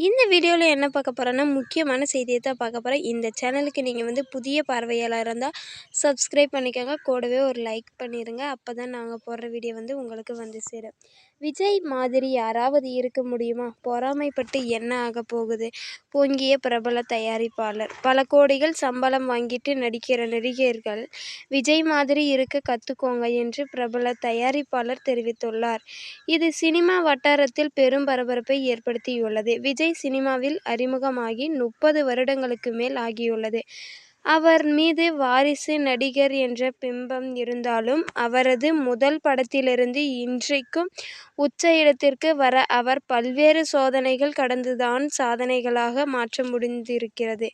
இந்த வீடியோவில் என்ன பார்க்க போகிறோன்னா முக்கியமான செய்தியை தான் பார்க்க போகிறேன். இந்த சேனலுக்கு நீங்கள் புதிய பார்வையாளராக இருந்தால் சப்ஸ்கிரைப் பண்ணிக்கோங்க, கூடவே ஒரு லைக் பண்ணிடுங்க. அப்போ தான் நாங்கள் போடுற வீடியோ உங்களுக்கு சேரும். விஜய் மாதிரி யாராவது இருக்க முடியுமா? பொறாமைப்பட்டு என்ன ஆக போகுது? பொங்கிய பிரபல தயாரிப்பாளர். பல கோடிகள் சம்பளம் வாங்கிட்டு நடிக்கிற நடிகர்கள் விஜய் மாதிரி இருக்க கற்றுக்கோங்க என்று பிரபல தயாரிப்பாளர் தெரிவித்துள்ளார். இது சினிமா வட்டாரத்தில் பெரும் பரபரப்பை ஏற்படுத்தியுள்ளது. விஜய் சினிமாவில் அறிமுகமாகி 30 வருடங்களுக்கு மேல் ஆகியுள்ளது. அவர் மீது வாரிசு நடிகர் என்ற பிம்பம் இருந்தாலும் அவரது முதல் படத்திலிருந்து இன்றைக்கும் உச்ச இடத்திற்கு வர அவர் பல்வேறு சோதனைகள் கடந்துதான் சாதனைகளாக மாற்ற முடிந்திருக்கிறது.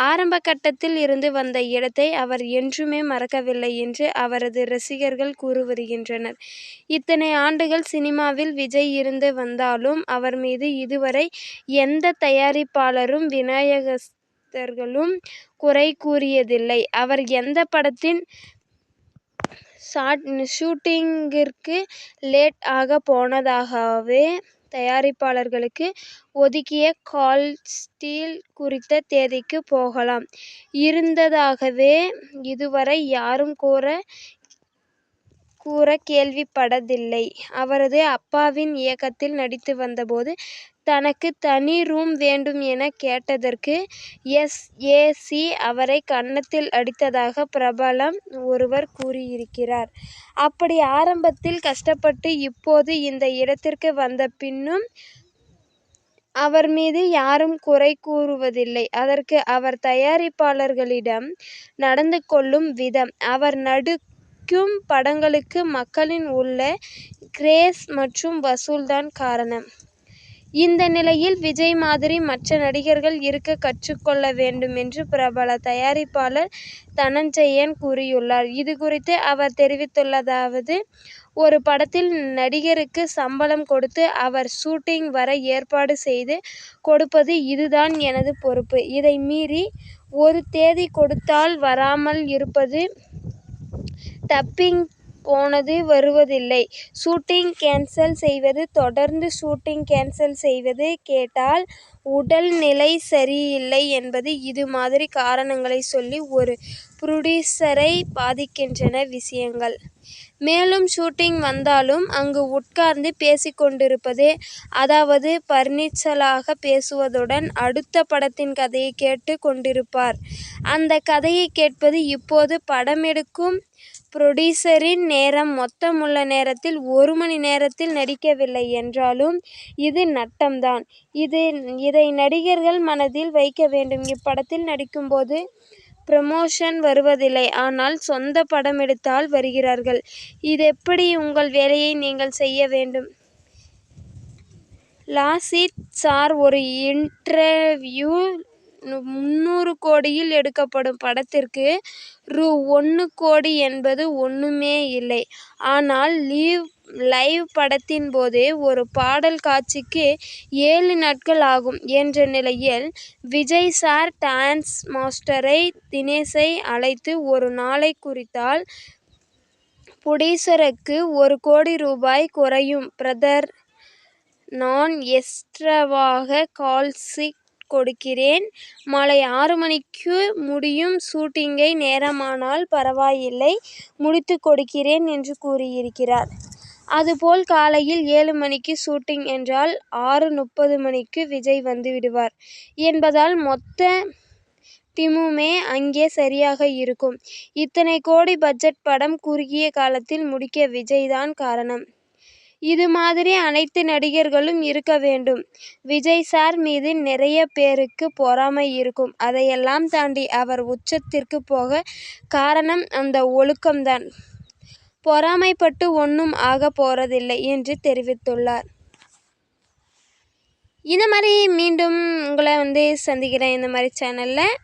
ஆரம்ப கட்டத்தில் இருந்து வந்த இடத்தை அவர் என்றுமே மறக்கவில்லை என்று அவரது ரசிகர்கள் கூறி வருகின்றனர். இத்தனை ஆண்டுகள் சினிமாவில் விஜய் இருந்து வந்தாலும் அவர் மீது இதுவரை எந்த தயாரிப்பாளரும் விநியோகஸ்தர்களும் குறை கூறியதில்லை. அவர் எந்த படத்தின் ஷூட்டிங்கிற்கு லேட் ஆக போனதாகவே தயாரிப்பாளர்களுக்கு ஒதுக்கிய கால்ஷீட் குறித்த தேதிக்கு போகாமல் இருந்ததாகவே இதுவரை யாரும் கூற கேள்விப்பட்டதில்லை. அவரது அப்பாவின் இயக்கத்தில் நடித்து வந்தபோது தனக்கு தனி ரூம் வேண்டும் என கேட்டதற்கு எஸ்.ஏ.சி அவரை கன்னத்தில் அடித்ததாக பிரபலம் ஒருவர் கூறியிருக்கிறார். அப்படி ஆரம்பத்தில் கஷ்டப்பட்டு இப்போது இந்த இடத்திற்கு வந்த பின்னும் அவர் மீது யாரும் குறை கூறுவதில்லை. அதற்கு அவர் தயாரிப்பாளர்களிடம் நடந்து கொள்ளும் விதம், அவர் நடிக்கும் படங்களுக்கு மக்களின் உள்ள கிரேஸ் மற்றும் வசூல்தான் காரணம். இந்த நிலையில் விஜய் மாதிரி மற்ற நடிகர்கள் இருக்க கற்றுக்கொள்ள வேண்டும் என்று பிரபல தயாரிப்பாளர் தனஞ்செயன் கூறியுள்ளார். இதுகுறித்து அவர் தெரிவித்துள்ளதாவது, ஒரு படத்தில் நடிகருக்கு சம்பளம் கொடுத்து அவர் ஷூட்டிங் வர ஏற்பாடு செய்து கொடுப்பது இதுதான் எனது பொறுப்பு. இதை மீறி ஒரு தேதி கொடுத்தால் வராமல் இருப்பது, டப்பிங் போனது வருவதில்லை, ஷூட்டிங் கேன்சல் செய்வது, தொடர்ந்து ஷூட்டிங் கேன்சல் செய்வது, கேட்டால் உடல் நிலை சரியில்லை என்பது இது மாதிரி காரணங்களை சொல்லி ஒரு புரோடியூசரை பாதிக்கின்றன விஷயங்கள். மேலும் ஷூட்டிங் வந்தாலும் அங்கு உட்கார்ந்து பேசிக்கொண்டிருப்பது, அதாவது பர்சனலாக பேசுவதுடன் அடுத்த படத்தின் கதையை கேட்டு கொண்டிருப்பார். அந்த கதையை கேட்பது. இப்போது படமெடுக்கும் புரோடியூசரின் நேரம் மொத்தமுள்ள நேரத்தில் 1 மணி நேரத்தில் நடிக்கவில்லை என்றாலும் இது நட்டம்தான். இதை நடிகர்கள் மனதில் வைக்க வேண்டும். இப்படத்தில் நடிக்கும்போது ப்ரமோஷன் வருவதில்லை, ஆனால் சொந்த படமெடுத்தால் வருகிறார்கள். இதெப்படி? உங்கள் வேலையை நீங்கள் செய்ய வேண்டும். லாசித் சார் ஒரு இன்டர்வியூ, 300 கோடியில் எடுக்கப்படும் படத்திற்கு ரூ.1 கோடி என்பது ஒன்றுமே இல்லை. ஆனால் லைவ் படத்தின் போது ஒரு பாடல் காட்சிக்கு 7 நாட்கள் ஆகும் என்ற நிலையில் விஜய் சார் டான்ஸ் மாஸ்டரை தினேஷை அழைத்து ஒரு நாளை குறித்தால் புரோடியூசருக்கு 1 கோடி ரூபாய் குறையும். பிரதர், நான் எக்ஸ்ட்ராவாக கால்ஷீட் கொடுக்கிறேன். மாலை 6 மணிக்கு முடியும் ஷூட்டிங்கை, நேரமானால் பரவாயில்லை முடித்து கொடுக்கிறேன் என்று கூறியிருக்கிறார். அதுபோல் காலையில் 7 மணிக்கு ஷூட்டிங் என்றால் 6:30 மணிக்கு விஜய் வந்துவிடுவார் என்பதால் மொத்த டீமுமே அங்கே சரியாக இருக்கும். இத்தனை கோடி பட்ஜெட் படம் குறுகிய காலத்தில் முடிக்க விஜய் தான் காரணம். இது மாதிரி அனைத்து நடிகர்களும் இருக்க வேண்டும். விஜய் சார் மீது நிறைய பேருக்கு பொறாமை இருக்கும். அதையெல்லாம் தாண்டி அவர் உச்சத்திற்கு போக காரணம் அந்த ஒழுக்கம்தான். பொறாமைப்பட்டு ஒன்றும் ஆக போறதில்லை என்று தெரிவித்துள்ளார். இந்த மாதிரி மீண்டும் உங்களை சந்திக்கிறேன் இந்த மாதிரி சேனலில்.